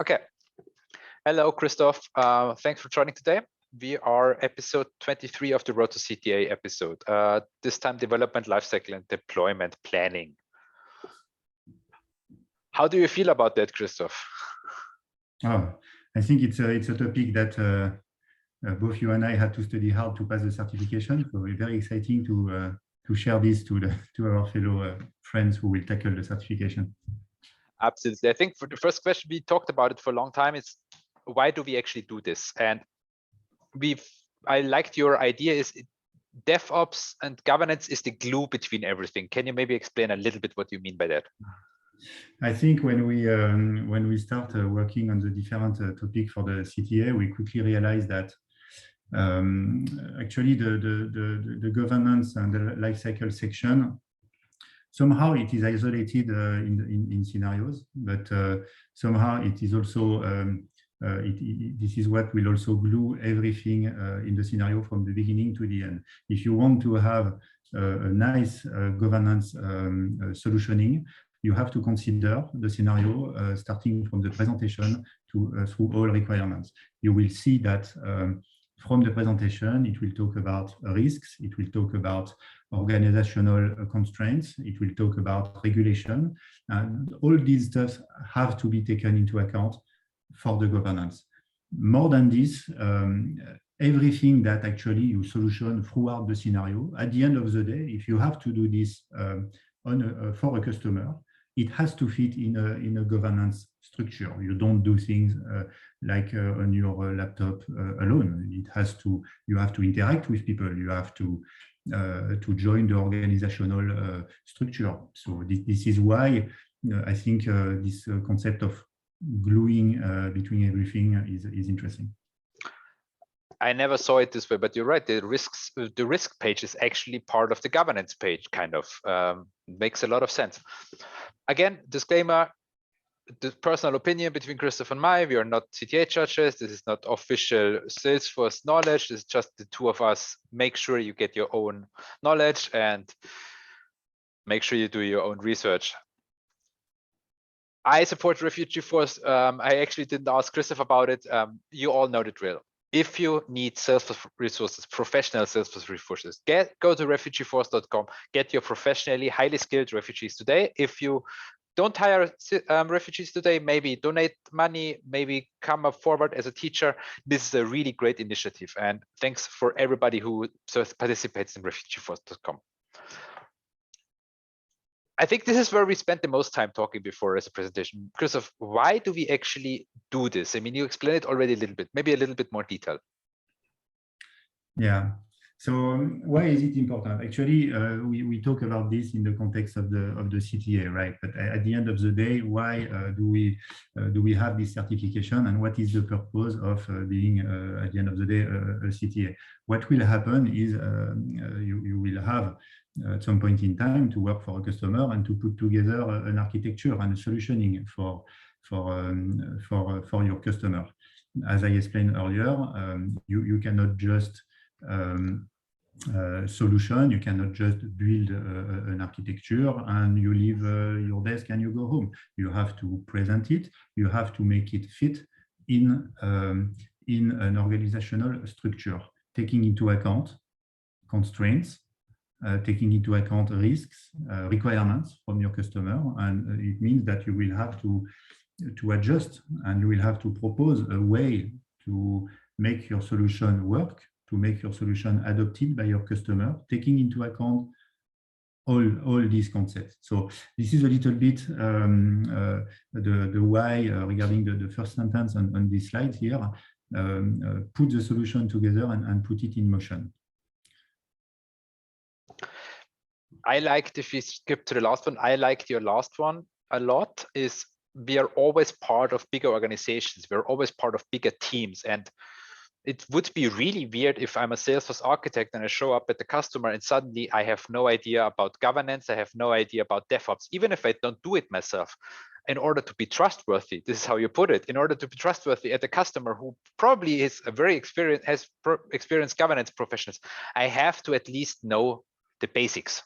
Okay. Hello, Christophe. Thanks for joining today. We are episode 23 of the Road to CTA episode. This time, development lifecycle and deployment planning. How do you feel about that, Christophe? Oh, I think it's a topic that both you and I had to study hard to pass the certification. So it's very exciting to share this to our fellow friends who will tackle the certification. Absolutely. I think for the first question, we talked about it for a long time. It's why do we actually do this? And I liked your idea is DevOps and governance is the glue between everything. Can you maybe explain a little bit what you mean by that? I think when we start working on the different topic for the CTA, we quickly realize that actually the governance and the lifecycle section, somehow it is isolated in scenarios, but somehow it is also this is what will also glue everything in the scenario from the beginning to the end. If you want to have a nice governance solutioning, you have to consider the scenario starting from the presentation to through all requirements. You will see that from the presentation, it will talk about risks, it will talk about organizational constraints, it will talk about regulation, and all these stuff have to be taken into account for the governance. More than this, everything that actually you solution throughout the scenario, at the end of the day, if you have to do this for a customer, it has to fit in a governance structure. You don't do things like on your laptop alone. It has to. You have to interact with people. You have to join the organizational structure. So this is why I think this concept of gluing between everything is interesting. I never saw it this way, but you're right. The risk page is actually part of the governance page, kind of. Makes a lot of sense. Again, disclaimer, the personal opinion between Christophe and I, we are not CTA judges. This is not official Salesforce knowledge. It's just the two of us. Make sure you get your own knowledge and make sure you do your own research. I support Refugee Force. I actually didn't ask Christophe about it. You all know the drill. If you need Salesforce resources, professional Salesforce resources, go to refugeeforce.com, get your professionally highly skilled refugees today. If you don't hire refugees today, maybe donate money, maybe come up forward as a teacher. This is a really great initiative. And thanks for everybody who participates in refugeeforce.com. I think this is where we spent the most time talking before as a presentation. Christophe, why do we actually do this? I mean, you explained it already a little bit, maybe a little bit more detail. Yeah. So why is it important? Actually, we talk about this in the context of the CTA, right? But at the end of the day, why do we have this certification, and what is the purpose of being at the end of the day a CTA? What will happen is you will have at some point in time to work for a customer and to put together an architecture and a solutioning for your customer. As I explained earlier, you cannot just solution, you cannot just build an architecture and you leave your desk and you go home. You have to present it, you have to make it fit in an organizational structure, taking into account constraints, taking into account risks, requirements from your customer, and it means that you will have to adjust and you will have to propose a way to make your solution work, to make your solution adopted by your customer, taking into account all these concepts. So this is a little bit the why regarding the first sentence on this slide here. Put the solution together and put it in motion. I liked, if we skip to the last one, I liked your last one a lot, is we are always part of bigger organizations. We're always part of bigger teams. And it would be really weird if I'm a Salesforce architect and I show up at the customer and suddenly I have no idea about governance. I have no idea about DevOps, even if I don't do it myself. In order to be trustworthy, this is how you put it, in order to be trustworthy at the customer who probably is a very experienced governance professionals, I have to at least know the basics.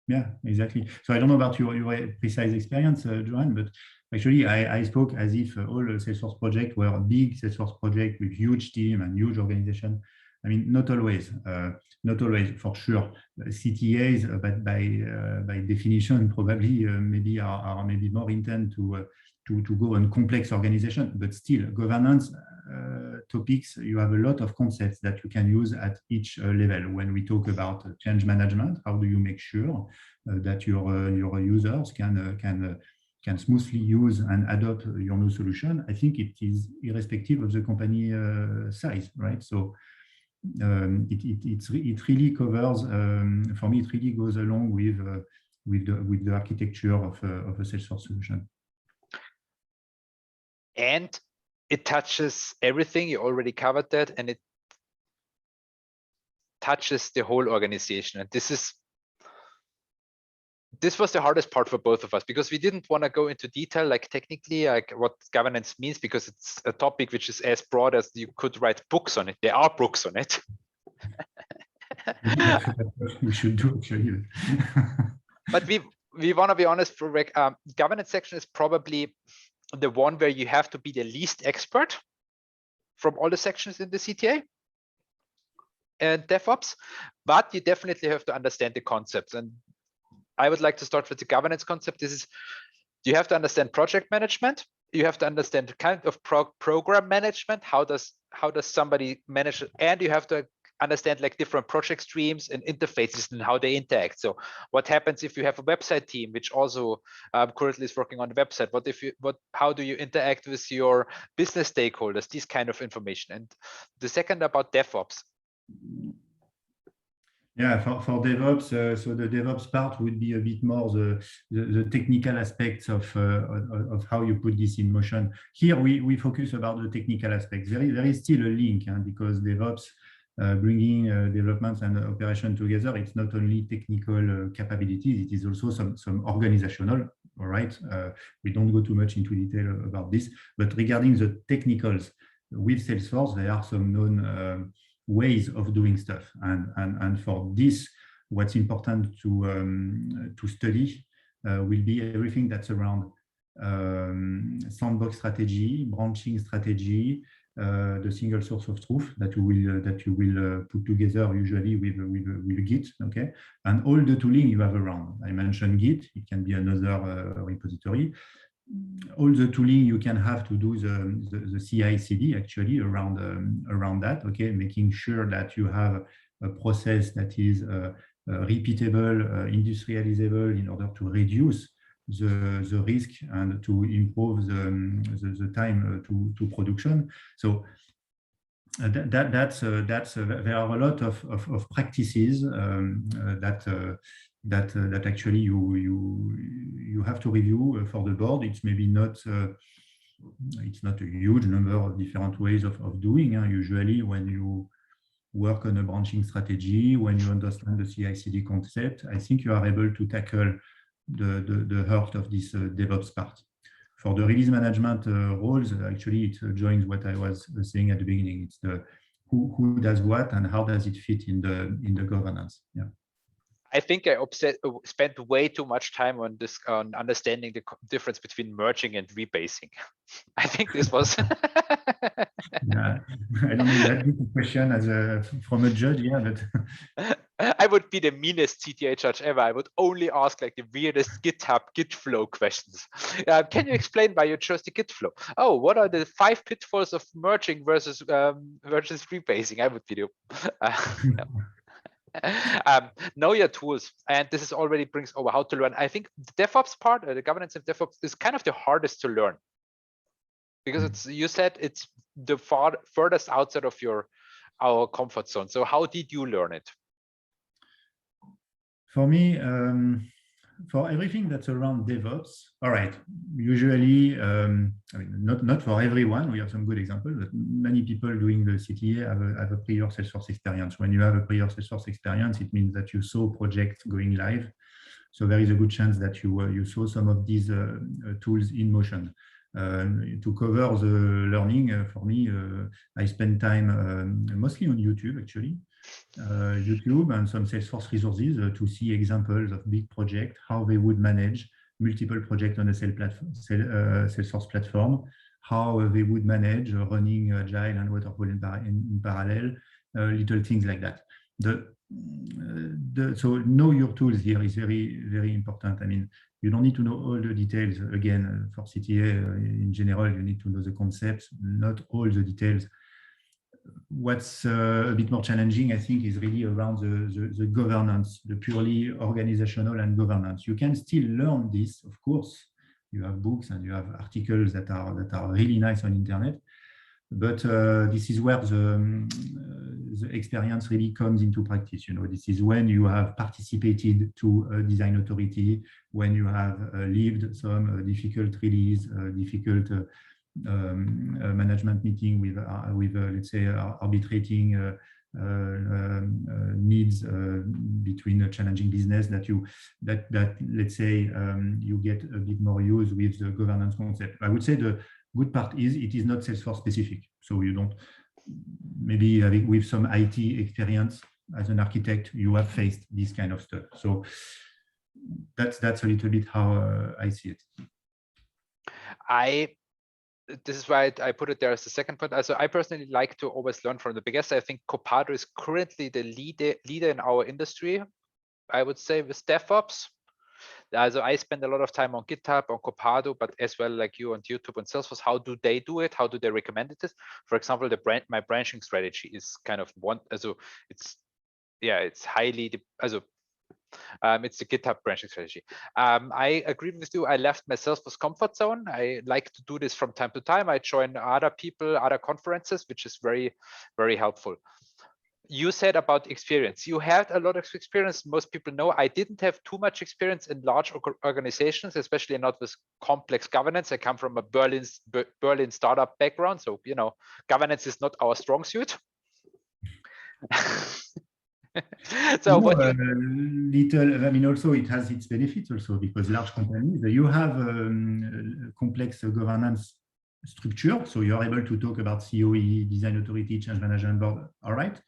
Yeah, exactly. So I don't know about your precise experience, Johan, but actually I spoke as if all the Salesforce projects were big Salesforce projects with huge team and huge organization. I mean, not always, for sure. CTAs, but by definition, probably maybe are maybe more intent to go on complex organization, but still governance topics, you have a lot of concepts that you can use at each level. When we talk about change management, how do you make sure that your users can smoothly use and adopt your new solution? I think it is irrespective of the company size, right? So it really covers, for me, it really goes along with the architecture of a Salesforce solution. And it touches everything. You already covered that, and it touches the whole organization. And this was the hardest part for both of us, because we didn't want to go into detail, like technically, like what governance means, because it's a topic which is as broad as you could write books on it. There are books on it. We should do actually. But we want to be honest. Governance section is probably the one where you have to be the least expert from all the sections in the CTA and DevOps, but you definitely have to understand the concepts. And I would like to start with the governance concept. This is, you have to understand project management. You have to understand the kind of program management. How does somebody manage it? And you have to understand like different project streams and interfaces and how they interact. So what happens if you have a website team, which also currently is working on the website? How do you interact with your business stakeholders? This kind of information. And the second about DevOps. Yeah, for DevOps, so the DevOps part would be a bit more the technical aspects of how you put this in motion. Here we focus about the technical aspects. There is still a link, because DevOps bringing development and operation together, it's not only technical capabilities, it is also some organizational. All right, we don't go too much into detail about this, but regarding the technicals with Salesforce, there are some known ways of doing stuff, and for this, what's important to study will be everything that's around sandbox strategy, branching strategy, the single source of truth that you will put together usually with Git, okay, and all the tooling you have around. I mentioned Git; it can be another repository. All the tooling you can have to do the CI/CD actually around that, okay, making sure that you have a process that is repeatable, industrializable, in order to reduce the risk and to improve the time to production. So that's there are a lot of practices that actually you have to review for the board. It's maybe not it's not a huge number of different ways of doing. Usually when you work on a branching strategy, when you understand the CI/CD concept, I think you are able to tackle the heart of this DevOps part. For the release management roles, actually it joins what I was saying at the beginning. It's the who does what and how does it fit in the governance. Yeah. I think I spent way too much time on this, on understanding the difference between merging and rebasing. I think this was. Yeah, I don't know that good question from a judge, yeah, but I would be the meanest CTA judge ever. I would only ask like the weirdest GitHub Git flow questions. Can you explain why you chose the Git flow? Oh, what are the 5 pitfalls of merging versus rebasing? I would be the. Know your tools, and this is already brings over how to learn. I think the DevOps part, the governance of DevOps, is kind of the hardest to learn, because it's, you said it's the furthest outside of our comfort zone. So how did you learn it? For me, for everything that's around DevOps, all right, usually, I mean, not for everyone, we have some good examples, but many people doing the CTA have a prior Salesforce experience. When you have a prior Salesforce experience, it means that you saw projects going live. So there is a good chance that you saw some of these tools in motion. To cover the learning, for me, I spend time mostly on YouTube, actually. YouTube and some Salesforce resources to see examples of big projects, how they would manage multiple projects on a Salesforce platform, how they would manage running Agile and Waterfall in parallel, little things like that. So know your tools here is very, very important. I mean, you don't need to know all the details. Again, for CTA in general, you need to know the concepts, not all the details. What's a bit more challenging, I think, is really around the governance, the purely organizational and governance. You can still learn this, of course. You have books and you have articles that are really nice on internet, but this is where the experience really comes into practice. You know, this is when you have participated to a design authority, when you have lived some difficult release, difficult management meeting with let's say arbitrating needs between a challenging business that let's say you get a bit more use with the governance concept. I would say the good part is it is not Salesforce specific, so you don't, maybe with some IT experience as an architect, you have faced this kind of stuff. So that's a little bit how I see it. This is why I put it there as the second point. Also, I personally like to always learn from the biggest. I think Copado is currently the leader in our industry, I would say, with DevOps. Also, I spend a lot of time on GitHub, on Copado, but as well like you on YouTube and Salesforce. How do they do it? How do they recommend it? For example, my branching strategy is kind of one. Also, it's highly. Also, it's the GitHub branching strategy. I agree with you. I left my Salesforce comfort zone. I like to do this from time to time. I join other people, other conferences, which is very, very helpful. You said about experience. You had a lot of experience. Most people know I didn't have too much experience in large organizations, especially not with complex governance. I come from a Berlin startup background, so you know, governance is not our strong suit. So little, I mean, also it has its benefits also, because large companies, you have complex governance structure, so you're able to talk about COE, design authority, change management board, all right,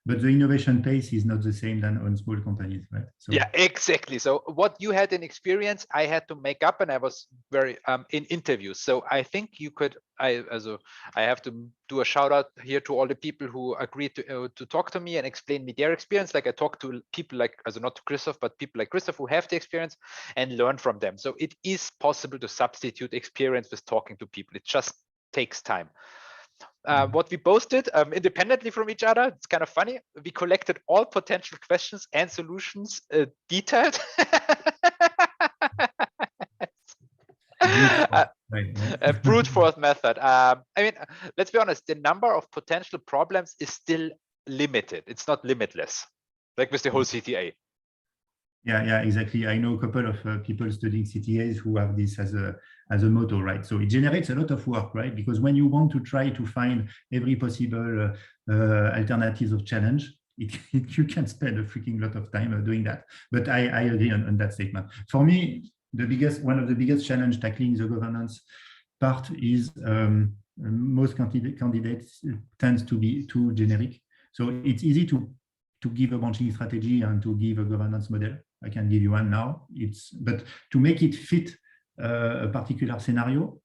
but the innovation pace is not the same than on small companies, right? So yeah, exactly. So what you had in experience, I had to make up, and I was very in interviews. So I think you could. I have to do a shout out here to all the people who agreed to talk to me and explain me their experience. Like I talked to people like, not to Christophe, but people like Christophe who have the experience and learn from them. So it is possible to substitute experience with talking to people. It just takes time. What we both did independently from each other, it's kind of funny. We collected all potential questions and solutions detailed. A brute force method. I mean, let's be honest, the number of potential problems is still limited. It's not limitless, like with the whole CTA. Yeah, exactly. I know a couple of people studying CTAs who have this as a motto, right? So it generates a lot of work, right? Because when you want to try to find every possible alternatives of challenge, you can spend a freaking lot of time doing that. But I agree on that statement. For me, one of the biggest challenge tackling the governance part is most candidates tend to be too generic. So it's easy to give a branching strategy and to give a governance model. I can give you one now. But to make it fit a particular scenario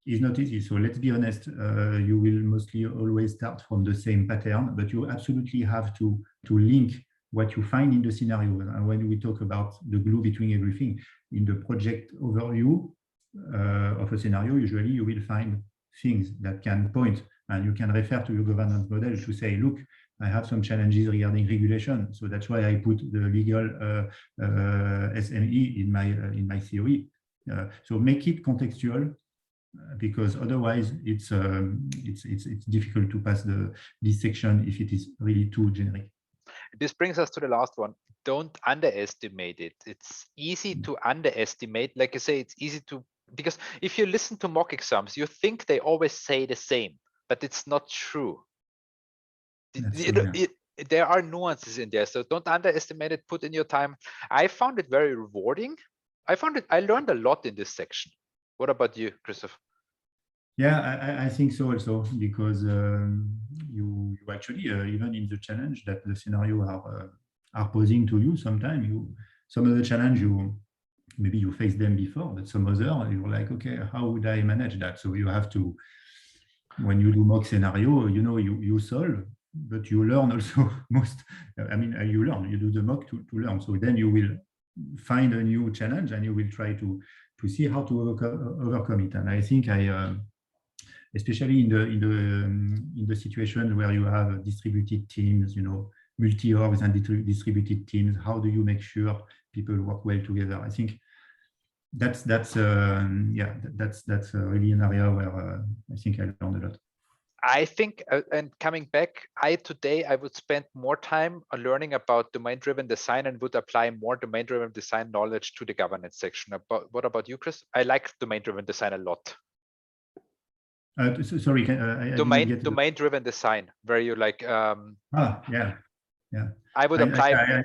is not easy. So let's be honest, you will mostly always start from the same pattern, but you absolutely have to link what you find in the scenario. And when we talk about the glue between everything, in the project overview of a scenario, usually you will find things that can point, and you can refer to your governance model to say, look, I have some challenges regarding regulation, so that's why I put the legal SME in my COE. So make it contextual, because otherwise it's difficult to pass this section if it is really too generic. This brings us to the last one. Don't underestimate it. It's easy to underestimate. Like I say, it's easy to, because if you listen to mock exams, you think they always say the same, but it's not true. There are nuances in there, so don't underestimate it. Put in your time. I found it very rewarding. I learned a lot in this section. What about you, Christophe? Yeah, I think so also, because you actually even in the challenge that the scenario are posing to you, sometimes some of the challenge maybe you faced them before, but some other you're like, okay, how would I manage that? So you have to, when you do mock scenario, you solve, but you learn also you do the mock to learn. So then you will find a new challenge and you will try to see how to overcome it. And I think especially in the situation where you have distributed teams, multi-orgs and distributed teams, how do you make sure people work well together? I think that's really an area where I think I learned a lot. I think, and coming back, today I would spend more time on learning about domain-driven design and would apply more domain-driven design knowledge to the governance section. What about you, Chris? I like domain-driven design a lot. Sorry, domain-driven design, where you like. Yeah. I would apply.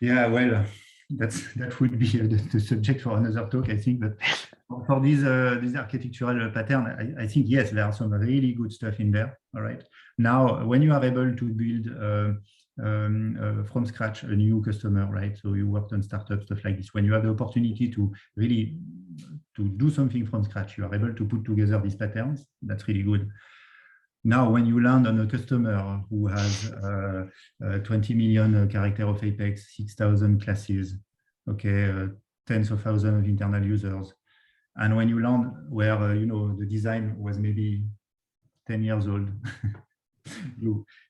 Well, that would be the subject for another talk, I think. But for these architectural pattern, I think yes, there are some really good stuff in there. All right. Now, when you are able to build from scratch a new customer, right? So you worked on startup stuff like this. When you have the opportunity to really do something from scratch, you are able to put together these patterns. That's really good. Now, when you land on a customer who has 20 million character of Apex, 6,000 classes, okay, tens of thousands of internal users, and when you land where the design was maybe 10 years old,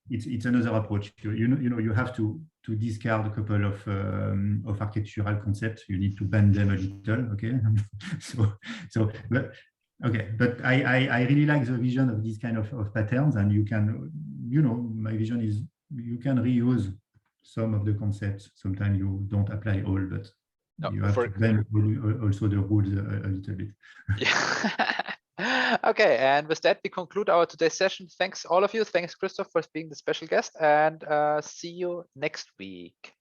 it's another approach. You have to discard a couple of architectural concepts. You need to bend them a little, okay? But I really like the vision of these kind of patterns, and you can, my vision is you can reuse some of the concepts. Sometimes you don't apply all, but you have to bend also the rules a little bit. Yeah. Okay, and with that, we conclude our today's session. Thanks all of you. Thanks, Christophe, for being the special guest, and see you next week.